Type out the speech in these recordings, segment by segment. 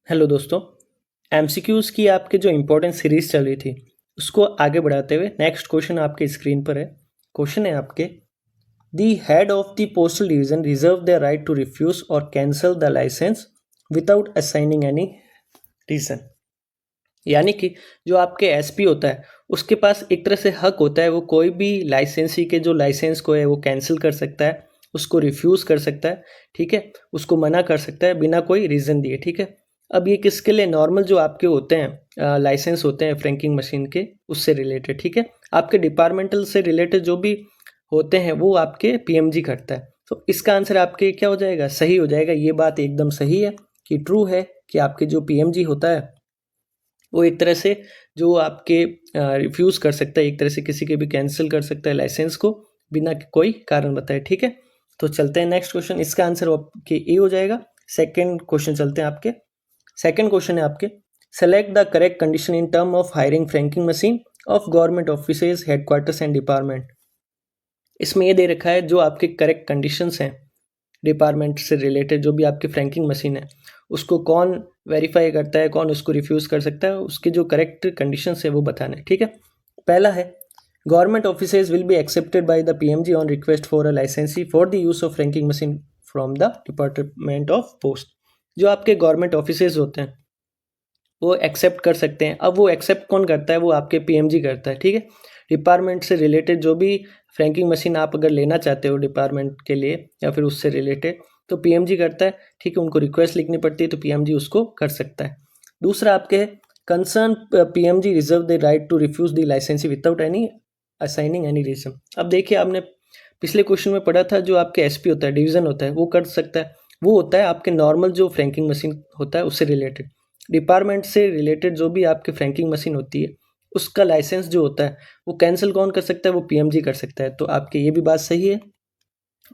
Hello दोस्तों। MCQs की आपके जो इम्पोर्टेंट सीरीज चल रही थी उसको आगे बढ़ाते हुए नेक्स्ट क्वेश्चन आपके स्क्रीन पर है। क्वेश्चन है आपके, the head of the postal division reserve the right to refuse और cancel the licence without assigning any reason. यानी कि जो आपके एसपी होता है उसके पास एक तरह से हक होता है, वो कोई भी लाइसेंसी के जो लाइसेंस को है वो कैंसिल कर सकता है, उसको रिफ्यूज़ कर सकता है, ठीक है, उसको मना कर सकता है बिना कोई रीज़न दिए, ठीक है। अब ये किसके लिए, नॉर्मल जो आपके होते हैं लाइसेंस होते हैं फ्रैंकिंग मशीन के, उससे रिलेटेड, ठीक है। आपके डिपार्टमेंटल से रिलेटेड जो भी होते हैं वो आपके पीएमजी करता है। तो इसका आंसर आपके क्या हो जाएगा, सही हो जाएगा। ये बात एकदम सही है कि ट्रू है कि आपके जो पीएमजी होता है वो एक तरह से जो आपके रिफ्यूज़ कर सकता है, एक तरह से किसी के भी कैंसिल कर सकता है लाइसेंस को बिना कोई कारण बताए, ठीक है। तो चलते हैं नेक्स्ट क्वेश्चन, इसका आंसर आपके ए हो जाएगा। सेकंड क्वेश्चन चलते हैं आपके। सेकंड क्वेश्चन है आपके, select the correct condition in term of hiring franking machine of government offices headquarters and department. इसमें ये दे रखा है जो आपके करेक्ट कंडीशंस हैं डिपार्टमेंट से रिलेटेड, जो भी आपकी फ्रैंकिंग मशीन है उसको कौन वेरीफाई करता है, कौन उसको रिफ्यूज़ कर सकता है, उसकी जो करेक्ट कंडीशंस है वो बताना है, ठीक है। पहला है, government offices will be accepted by the PMG on request for a licensee for the use of franking machine from the department of post. जो आपके गवर्नमेंट ऑफिसेज होते हैं वो एक्सेप्ट कर सकते हैं। अब वो एक्सेप्ट कौन करता है, वो आपके पीएमजी करता है, ठीक है। डिपार्टमेंट से रिलेटेड जो भी फ्रैंकिंग मशीन आप अगर लेना चाहते हो डिपार्टमेंट के लिए या फिर उससे रिलेटेड, तो पीएमजी करता है, ठीक है। उनको रिक्वेस्ट लिखनी पड़ती है तो पीएमजी उसको कर सकता है। दूसरा आपके है, concern PMG reserve the right to refuse the licensee without any assigning any reason. अब देखिए, आपने पिछले क्वेश्चन में पढ़ा था जो आपके एसपी होता है, डिवीजन होता है, वो कर सकता है। वो होता है आपके नॉर्मल जो फ्रैंकिंग मशीन होता है उससे रिलेटेड। डिपार्टमेंट से रिलेटेड जो भी आपकी फ्रैंकिंग मशीन होती है उसका लाइसेंस जो होता है वो कैंसिल कौन कर सकता है, वो पीएमजी कर सकता है। तो आपके ये भी बात सही है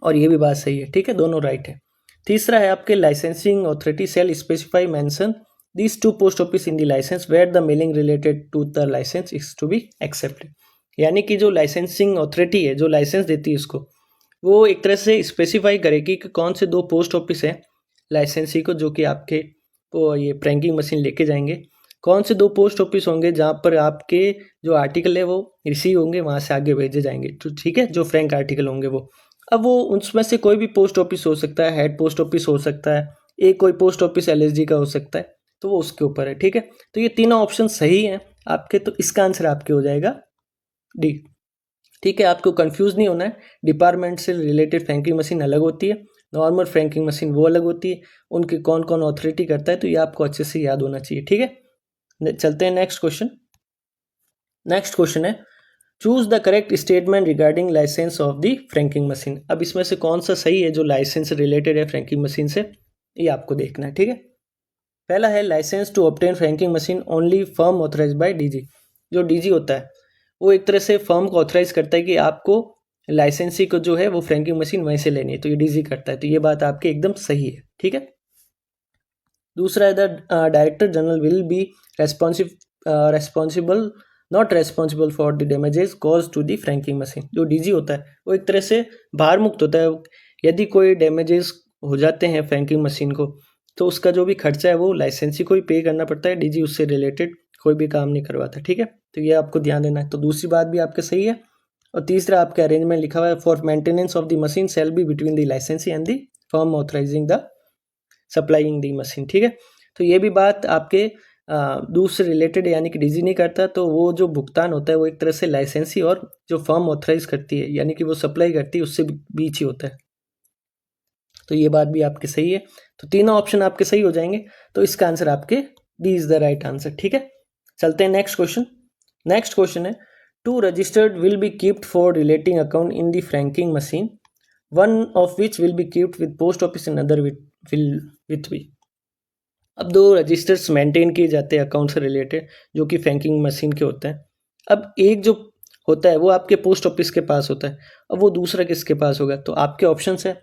और ये भी बात सही है, ठीक है, दोनों राइट है। तीसरा है आपके, licensing authority shall specify mention these two post office in the license where the mailing related to the license is to be accepted. यानी कि जो लाइसेंसिंग अथॉरिटी है जो लाइसेंस देती है उसको, वो एक तरह से स्पेसिफाई करेगी कि कौन से दो पोस्ट ऑफिस है लाइसेंसी को जो कि आपके वो ये फ्रैंकिंग मशीन लेके जाएंगे, कौन से दो पोस्ट ऑफिस होंगे जहाँ पर आपके जो आर्टिकल है वो रिसीव होंगे, वहाँ से आगे भेजे जाएंगे, तो ठीक है, जो फ्रैंक आर्टिकल होंगे वो। अब वो उसमें से कोई भी पोस्ट ऑफिस हो सकता है, हेड पोस्ट ऑफिस हो सकता है, एक कोई पोस्ट ऑफिस एलएसजी का हो सकता है, तो वो उसके ऊपर है, ठीक है। तो ये तीनों ऑप्शन सही हैं आपके, तो इसका आंसर आपके हो जाएगा डी, ठीक है। आपको कंफ्यूज नहीं होना है, डिपार्टमेंट से रिलेटेड फ्रैंकिंग मशीन अलग होती है, नॉर्मल फ्रैंकिंग मशीन वो अलग होती है, उनकी कौन कौन अथॉरिटी करता है, तो ये आपको अच्छे से याद होना चाहिए, ठीक है। चलते हैं नेक्स्ट क्वेश्चन। नेक्स्ट क्वेश्चन है, choose the correct statement regarding license of the franking machine. अब इसमें से कौन सा सही है जो लाइसेंस रिलेटेड है फ्रैंकिंग मशीन से, ये आपको देखना है, ठीक है। पहला है, license to obtain franking machine only firm authorise by DG. जो डीजी होता है वो एक तरह से फर्म को ऑथराइज करता है कि आपको लाइसेंसी को जो है वो फ्रैंकिंग मशीन वहीं से लेनी है, तो ये डीजी करता है, तो ये बात आपकी एकदम सही है, ठीक है। दूसरा है, the director general will be responsible not responsible for the damages cause to the franking machine. जो डीजी होता है वो एक तरह से भार मुक्त होता है, यदि कोई डैमेजेस हो जाते हैं फ्रैंकिंग मशीन को तो उसका जो भी खर्चा है वो लाइसेंसी को ही पे करना पड़ता है, डीजी उससे रिलेटेड कोई भी काम नहीं करवाता, ठीक है। तो ये आपको ध्यान देना है। तो दूसरी बात भी आपके सही है। और तीसरा आपके अरेंजमेंट लिखा हुआ है, for maintenance of the machine shall be between the licensee and the firm authorising the supplying the machine, ठीक है। तो ये भी बात आपके दूसरे रिलेटेड, यानी कि डीजी नहीं करता, तो वो जो भुगतान होता है वो एक तरह से लाइसेंसी और जो फर्म ऑथराइज करती है यानी कि वो सप्लाई करती है उससे बीच ही होता है। तो ये बात भी आपकी सही है। तो तीनों ऑप्शन आपके सही हो जाएंगे, तो इसका आंसर आपके D is the right answer, ठीक है। चलते हैं नेक्स्ट क्वेश्चन। नेक्स्ट क्वेश्चन है, two registered will be kept for relating account in the franking machine, one of which will be kept with post office and other with B. अब दो registers maintain किए जाते हैं account से related जो कि franking machine के होते हैं। अब एक जो होता है वो आपके पोस्ट ऑफिस के पास होता है, अब वो दूसरा किसके पास होगा, तो आपके ऑप्शंस है,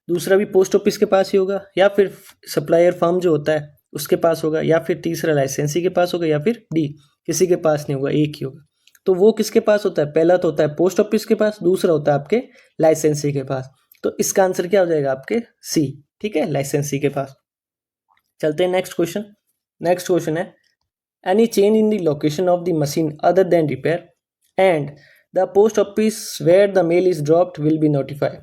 दूसरा भी पोस्ट ऑफिस के पास ही होगा, या फिर सप्लायर फर्म जो होता है उसके पास होगा, या फिर तीसरा लाइसेंसी के पास होगा, या फिर डी किसी के पास नहीं होगा, एक ही होगा। तो वो किसके पास होता है, पहला तो होता है पोस्ट ऑफिस के पास, दूसरा होता है आपके लाइसेंसी के पास। तो इसका आंसर क्या हो जाएगा आपके सी, ठीक है, लाइसेंसी के पास। चलते हैं नेक्स्ट क्वेश्चन। नेक्स्ट क्वेश्चन है any change in the location of the machine other than repair and the post office where the mail is dropped will be notified.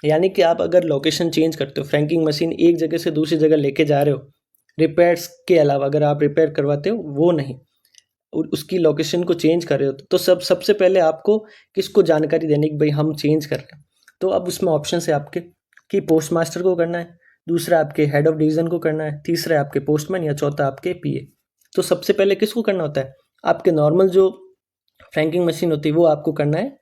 यानी कि आप अगर लोकेशन चेंज करते हो, फ्रैंकिंग मशीन एक जगह से दूसरी जगह लेके जा रहे हो, रिपेयर्स के अलावा अगर आप रिपेयर करवाते हो वो नहीं, उसकी लोकेशन को चेंज कर रहे हो, तो सबसे पहले आपको किसको जानकारी देनी कि भाई हम चेंज कर रहे हैं। तो अब उसमें ऑप्शन है आपके कि पोस्ट मास्टर को करना है, दूसरा आपके हेड ऑफ डिवीज़न को करना है, तीसरा आपके पोस्टमैन, या चौथा आपके पीए। तो सबसे पहले किसको करना होता है, आपके नॉर्मल जो फ्रैंकिंग मशीन होती है वो आपको करना है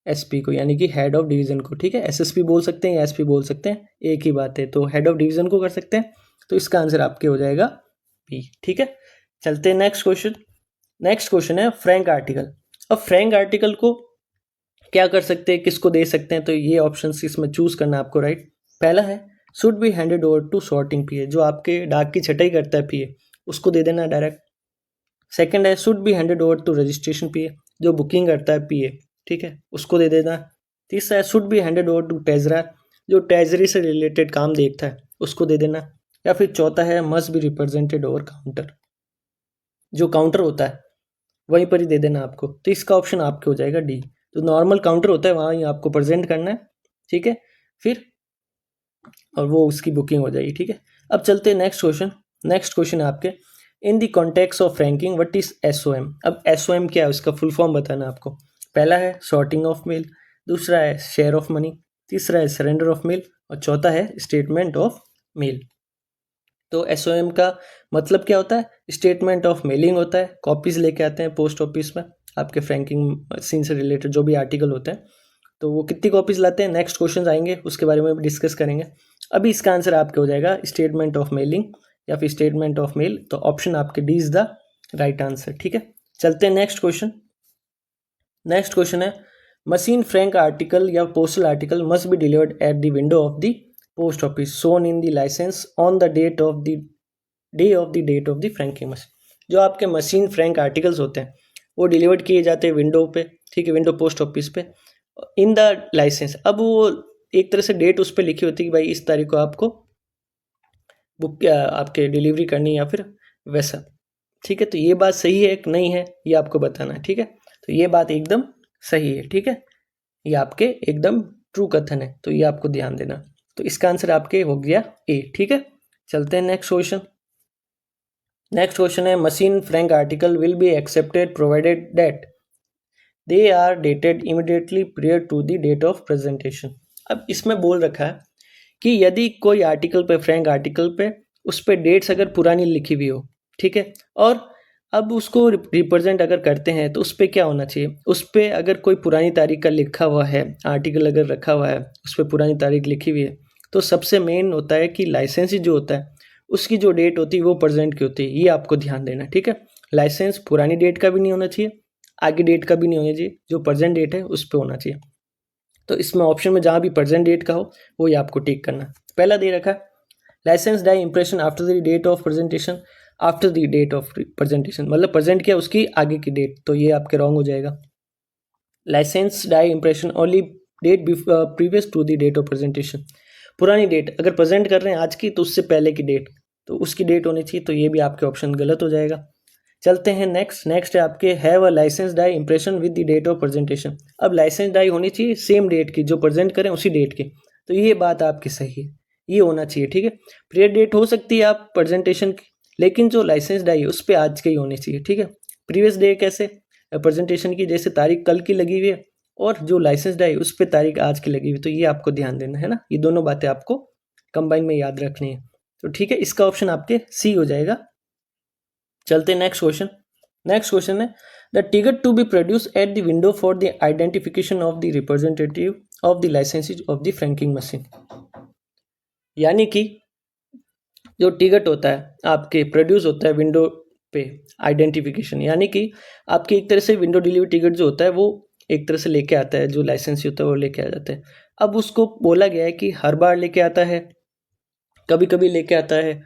एसपी को, यानी कि हेड ऑफ डिवीज़न को। ठीक है, एसएसपी बोल सकते हैं या एसपी बोल सकते हैं, एक ही बात है। तो हेड ऑफ डिवीज़न को कर सकते हैं, तो इसका आंसर आपके हो जाएगा पी। ठीक है, चलते हैं नेक्स्ट क्वेश्चन। नेक्स्ट क्वेश्चन है फ्रैंक आर्टिकल। अब फ्रैंक आर्टिकल को क्या कर सकते हैं, किसको दे सकते हैं, तो ये ऑप्शन इसमें चूज करना है आपको, राइट। पहला है should be handed over to sorting PA, जो आपके डाक की छटाई करता है पीए, उसको दे देना डायरेक्ट। सेकंड है should be handed over to registration PA, जो बुकिंग करता है पीए, ठीक है, उसको दे देना। तीसरा है should be handed over to treasurer, जो ट्रेजरी से रिलेटेड काम देखता है, उसको दे देना। या फिर चौथा है must be represented over counter, जो काउंटर होता है वहीं पर ही दे देना आपको। तो इसका ऑप्शन आपके हो जाएगा डी, तो नॉर्मल काउंटर होता है वहाँ ही आपको प्रेजेंट करना है, ठीक है, फिर और वो उसकी बुकिंग हो जाएगी। ठीक है, अब चलते हैं नेक्स्ट क्वेश्चन। नेक्स्ट क्वेश्चन है आपके in the context of ranking what is SOM. अब एसओएम क्या है, उसका फुल फॉर्म बताना आपको। पहला है सॉर्टिंग ऑफ मेल, दूसरा है शेयर ऑफ मनी, तीसरा है सरेंडर ऑफ मेल, और चौथा है स्टेटमेंट ऑफ मेल। तो एसओएम का मतलब क्या होता है, स्टेटमेंट ऑफ मेलिंग होता है, कॉपीज लेके आते हैं पोस्ट ऑफिस में आपके फ्रैंकिंग मशीन से रिलेटेड जो भी आर्टिकल होते हैं, तो वो कितनी कॉपीज लाते हैं, नेक्स्ट क्वेश्चन आएंगे उसके बारे में भी डिस्कस करेंगे। अभी इसका आंसर आपके हो जाएगा स्टेटमेंट ऑफ मेलिंग या फिर स्टेटमेंट ऑफ मेल, तो ऑप्शन आपके D is the right answer. ठीक है, चलते हैं नेक्स्ट क्वेश्चन। नेक्स्ट क्वेश्चन है मशीन फ्रैंक आर्टिकल या postal article must be delivered at the window of the post office shown in the license on the date of the day of the date of the franking machine. जो आपके machine Frank articles होते हैं वो delivered किए जाते हैं window पे, ठीक है, विंडो पोस्ट ऑफिस पे, इन द लाइसेंस। अब वो एक तरह से डेट उस पर लिखी होती है कि भाई इस तारीख को आपको बुक आपके डिलीवरी करनी है या फिर वैसा। ठीक है, तो ये बात सही है कि नहीं है ये आपको बताना है। ठीक है, तो ये बात एकदम सही है। ठीक है, ये आपके एकदम ट्रू कथन है, तो ये आपको ध्यान देना। तो इसका आंसर आपके हो गया ए। ठीक है, चलते हैं नेक्स्ट क्वेश्चन। नेक्स्ट क्वेश्चन है machine frank article will be accepted provided that they are dated immediately prior to the date of presentation. अब इसमें बोल रखा है कि यदि कोई आर्टिकल पे, फ्रैंक आर्टिकल पे, उस पर डेट्स अगर पुरानी लिखी हुई हो, ठीक है, और अब उसको रिप्रेजेंट अगर करते हैं तो उस पर क्या होना चाहिए, उस पर अगर कोई पुरानी तारीख का लिखा हुआ है, आर्टिकल अगर रखा हुआ है उस पर पुरानी तारीख लिखी हुई है, तो सबसे मेन होता है कि लाइसेंस जो होता है उसकी जो डेट होती है वो प्रेजेंट की होती है, ये आपको ध्यान देना। ठीक है, लाइसेंस पुरानी डेट का भी नहीं होना चाहिए, आगे डेट का भी नहीं होना चाहिए, जो प्रेजेंट डेट है उस पर होना चाहिए। तो इसमें ऑप्शन में जहाँ भी प्रेजेंट डेट का हो वो ही आपको टिक करना। पहला दे रखा है license die impression after the date of presentation, after the date of presentation मतलब प्रेजेंट किया उसकी आगे की डेट, तो ये आपके रॉन्ग हो जाएगा। License die impression only date previous to the date of presentation, पुरानी डेट अगर प्रेजेंट कर रहे हैं आज की तो उससे पहले की डेट, तो उसकी डेट होनी चाहिए, तो ये भी आपके ऑप्शन गलत हो जाएगा। चलते हैं नेक्स्ट है आपके have a license die impression with the date of presentation. अब लाइसेंस डाई होनी चाहिए सेम डेट की, जो प्रेजेंट करें उसी डेट की, तो ये बात आपकी सही है, ये होना चाहिए। ठीक है, प्रियर डेट हो सकती है आप प्रेजेंटेशन की, लेकिन जो लाइसेंस डाई है उस पर आज की ही होनी चाहिए। ठीक है, प्रीवियस डे कैसे, प्रेजेंटेशन की जैसे तारीख कल की लगी हुई है और जो लाइसेंस डाई उस पर तारीख आज की लगी हुई, तो ये आपको ध्यान देना है ना, ये दोनों बातें आपको कंबाइन में याद रखनी है। तो ठीक है, इसका ऑप्शन आपके सी हो जाएगा। चलते नेक्स्ट क्वेश्चन। नेक्स्ट क्वेश्चन है the ticket to be produce at the window for the identification of the representative of the licensees of the franking machine. यानी कि जो टिकट होता है आपके प्रोड्यूस होता है विंडो पे आइडेंटिफिकेशन, यानी कि आपकी एक तरह से विंडो डिलीवरी टिकट जो होता है वो एक तरह से लेके आता है, जो लाइसेंस होता है वो लेके आ जाता है। अब उसको बोला गया है कि हर बार लेके आता है, कभी कभी लेके आता है,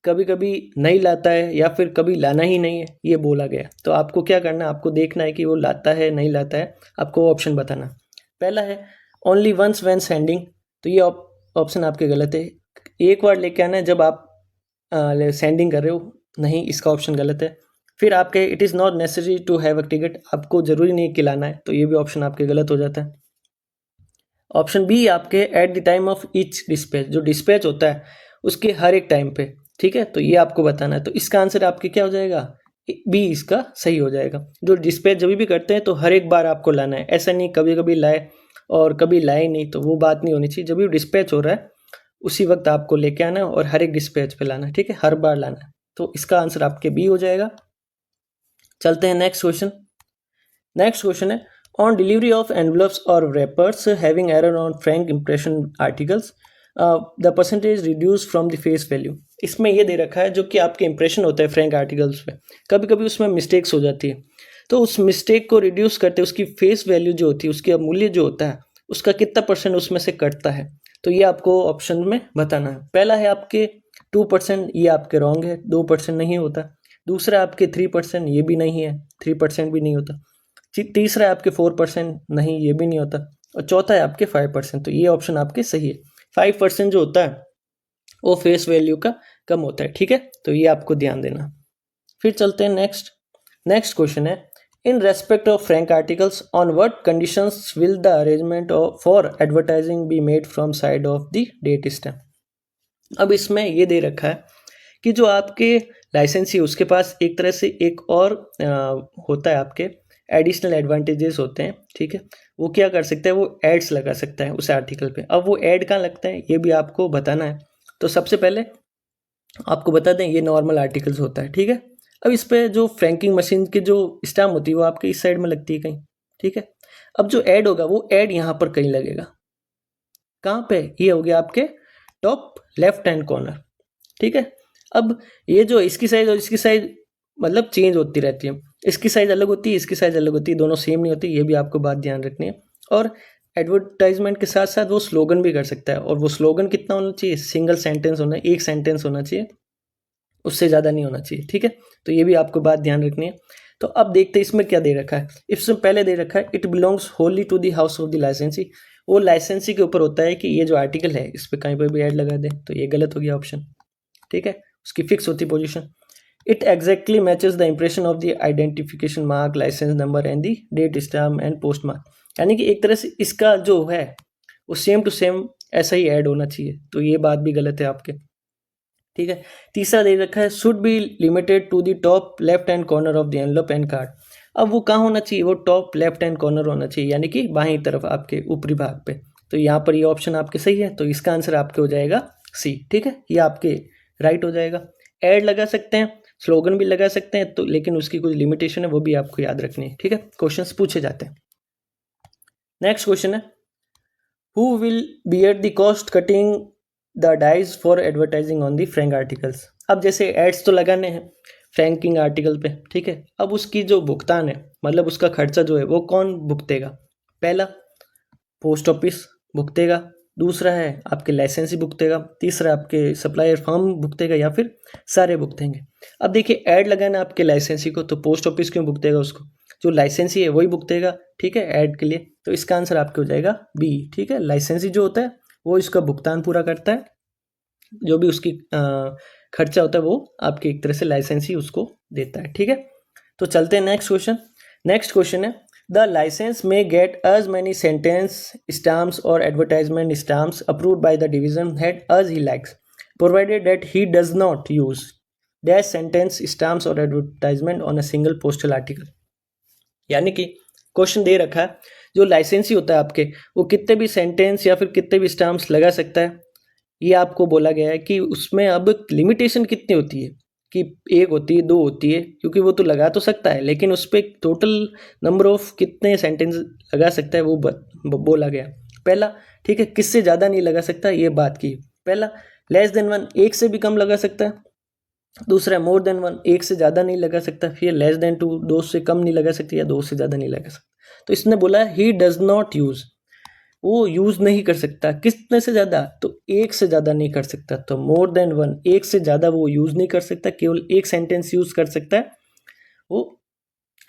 कभी कभी नहीं लाता है, या फिर कभी लाना ही नहीं है, ये बोला गया। तो आपको क्या करना है, आपको देखना है कि वो लाता है नहीं लाता है, आपको वो ऑप्शन बताना। पहला है ओनली वंस व्हेन सेंडिंग, तो ये ऑप्शन आपके गलत है। एक बार लेके आना है जब आप सेंडिंग कर रहे हो, नहीं, इसका ऑप्शन गलत है। फिर आपके it is not necessary to have a ticket, आपको ज़रूरी नहीं कि लाना है, तो ये भी ऑप्शन आपके गलत हो जाता है। ऑप्शन बी आपके at the time of each dispatch, जो डिस्पैच होता है उसके हर एक टाइम पे, ठीक है, तो ये आपको बताना है। तो इसका आंसर आपके क्या हो जाएगा, बी इसका सही हो जाएगा। जो डिस्पैच जब भी करते हैं तो हर एक बार आपको लाना है, ऐसा नहीं कभी कभी लाए और कभी लाए नहीं, तो वो बात नहीं होनी चाहिए। जब भी डिस्पैच हो रहा है उसी वक्त आपको लेके आना है और हर एक डिस्पैच पे लाना है, ठीक है, हर बार लाना है। तो इसका आंसर आपके बी हो जाएगा। चलते हैं नेक्स्ट क्वेश्चन। नेक्स्ट क्वेश्चन है ऑन डिलीवरी ऑफ एनवलप्स और wrappers having error on Frank impression articles the percentage reduce from the face value. इसमें ये दे रखा है जो कि आपके इंप्रेशन होता है फ्रैंक आर्टिकल्स पे, कभी कभी उसमें मिस्टेक्स हो जाती है, तो उस मिस्टेक को रिड्यूस करते उसकी फेस वैल्यू जो होती है, उसकी मूल्य जो होता है उसका कितना परसेंट उसमें से कटता है, तो ये आपको ऑप्शन में बताना है। पहला है आपके 2%, ये आपके रॉन्ग है, 2% नहीं होता। दूसरा आपके 3%, ये भी नहीं है, 3% भी नहीं होता। तीसरा है आपके 4%, नहीं ये भी नहीं होता। और चौथा है आपके 5%, तो ये ऑप्शन आपके सही है। 5% जो होता है वो फेस वैल्यू का कम होता है, ठीक है, तो ये आपको ध्यान देना। फिर चलते हैं नेक्स्ट। नेक्स्ट क्वेश्चन है in respect of frank articles on what conditions will the arrangement for advertising be made from side of the date stamp. अब इसमें ये दे रखा है कि जो आपके लाइसेंसी उसके पास एक तरह से एक और होता है, आपके एडिशनल एडवांटेजेस होते हैं, ठीक है। वो क्या कर सकता है, वो एड्स लगा सकता है उस आर्टिकल पे। अब वो ऐड कहाँ लगता है ये भी आपको बताना है। तो सबसे पहले आपको बता दें ये नॉर्मल आर्टिकल्स होता है, ठीक है। अब इस पे जो फ्रैंकिंग मशीन की जो स्टैम्प होती है वो आपके इस साइड में लगती है कहीं, ठीक है। अब जो ऐड होगा वो ऐड यहाँ पर कहीं लगेगा, कहाँ पे, ये हो गया आपके टॉप लेफ्ट हैंड कॉर्नर, ठीक है। अब ये जो इसकी साइज और इसकी साइज मतलब चेंज होती रहती है, इसकी साइज अलग होती है, इसकी साइज अलग होती है, दोनों सेम नहीं होती, ये भी आपको बात ध्यान रखनी है। और एडवर्टाइजमेंट के साथ साथ वो स्लोगन भी कर सकता है, और वो स्लोगन कितना होना चाहिए, सिंगल सेंटेंस होना है, एक सेंटेंस होना चाहिए, उससे ज़्यादा नहीं होना चाहिए, ठीक है। तो ये भी आपको बात ध्यान रखनी है। तो अब देखते हैं इसमें क्या दे रखा है। इसमें पहले दे रखा है it belongs wholly to the house of the licensee, वो लाइसेंसी के ऊपर होता है कि ये जो आर्टिकल है इस पर कहीं पर भी ऐड लगा दे, तो ये गलत हो गया ऑप्शन, ठीक है, उसकी फिक्स होती position. It exactly matches the impression of the identification mark, licence number and the date stamp and post mark, यानी कि एक तरह से इसका जो है वो सेम टू सेम ऐसा ही ऐड होना चाहिए, तो ये बात भी गलत है आपके, ठीक है। तीसरा दे रखा है should be limited to the top left hand corner of the envelope and card. अब वो कहाँ होना चाहिए, वो टॉप लेफ्ट हैंड कॉर्नर होना चाहिए, यानी कि बाईं तरफ आपके ऊपरी भाग पे। तो यहाँ पर ये ऑप्शन आपके सही है, तो इसका आंसर आपके हो जाएगा सी, ठीक है, ये आपके राइट हो जाएगा। ऐड लगा सकते हैं, स्लोगन भी लगा सकते हैं, तो लेकिन उसकी कुछ लिमिटेशन है, वो भी आपको याद रखनी है, ठीक है, क्वेश्चंस पूछे जाते हैं। नेक्स्ट क्वेश्चन है who will bear the cost cutting the dies for advertising on the frank articles. अब जैसे एड्स तो लगाने हैं फ्रैंकिंग आर्टिकल पे, ठीक है, अब उसकी जो भुगतान है मतलब उसका खर्चा जो है वो कौन भुगतेगा। पहला पोस्ट ऑफिस भुगतेगा, दूसरा है आपके लाइसेंसी भुगतेगा, तीसरा आपके सप्लायर फर्म भुगतेगा, या फिर सारे भुगतेंगे। अब देखिए ऐड लगाना आपके लाइसेंसी को, तो पोस्ट ऑफिस क्यों भुगतेगा उसको, जो लाइसेंसी है वही भुगतेगा, ठीक है, ऐड के लिए। तो इसका आंसर आपके हो जाएगा बी, ठीक है, लाइसेंसी जो होता है वो इसका भुगतान पूरा करता है, जो भी उसकी खर्चा होता है वो आपके एक तरह से लाइसेंसी उसको देता है, ठीक है। तो चलते हैं नेक्स्ट क्वेश्चन। नेक्स्ट क्वेश्चन है द लाइसेंस में gate as many sentence stamps or advertisement stamps approved by the division head as he likes provided that he does not use dash sentence stamps or advertisement on a single postal article। यानी कि question दे रखा है जो लाइसेंसी होता है आपके वो कितने भी सेंटेंस या फिर कितने भी स्टैम्प्स लगा सकता है, ये आपको बोला गया है कि उसमें अब लिमिटेशन कितनी होती है, कि एक होती है, दो होती है, क्योंकि वो तो लगा तो सकता है लेकिन उस पर टोटल नंबर ऑफ कितने सेंटेंस लगा सकता है वो बोला गया। पहला, ठीक है, किससे ज़्यादा नहीं लगा सकता, ये बात की। पहला लेस देन वन, एक से भी कम लगा सकता है। दूसरा मोर देन वन, एक से ज़्यादा नहीं लगा सकता। फिर लेस देन टू, दो से कम नहीं लगा सकती, या दो से ज़्यादा नहीं लगा सकता। तो इसने बोला ही डज नॉट यूज़, वो यूज़ नहीं कर सकता। कितने से ज़्यादा, तो एक से ज़्यादा नहीं कर सकता। तो मोर देन वन, एक से ज़्यादा वो यूज़ नहीं कर सकता, केवल एक सेंटेंस यूज़ कर सकता है, वो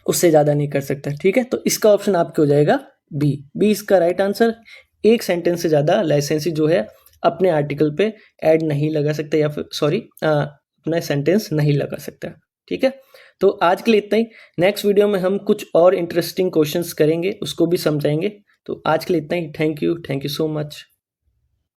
उससे ज़्यादा नहीं कर सकता, ठीक है। तो इसका ऑप्शन आपके हो जाएगा बी, बी इसका राइट आंसर। एक सेंटेंस से ज़्यादा लाइसेंसी जो है अपने आर्टिकल पे ऐड नहीं लगा सकता, या फिर सॉरी अपना सेंटेंस नहीं लगा सकता। ठीक है, तो आज के लिए इतना ही। नेक्स्ट वीडियो में हम कुछ और इंटरेस्टिंग क्वेश्चंस करेंगे, उसको भी समझाएंगे। तो आज के लिए इतना ही। Thank you so much.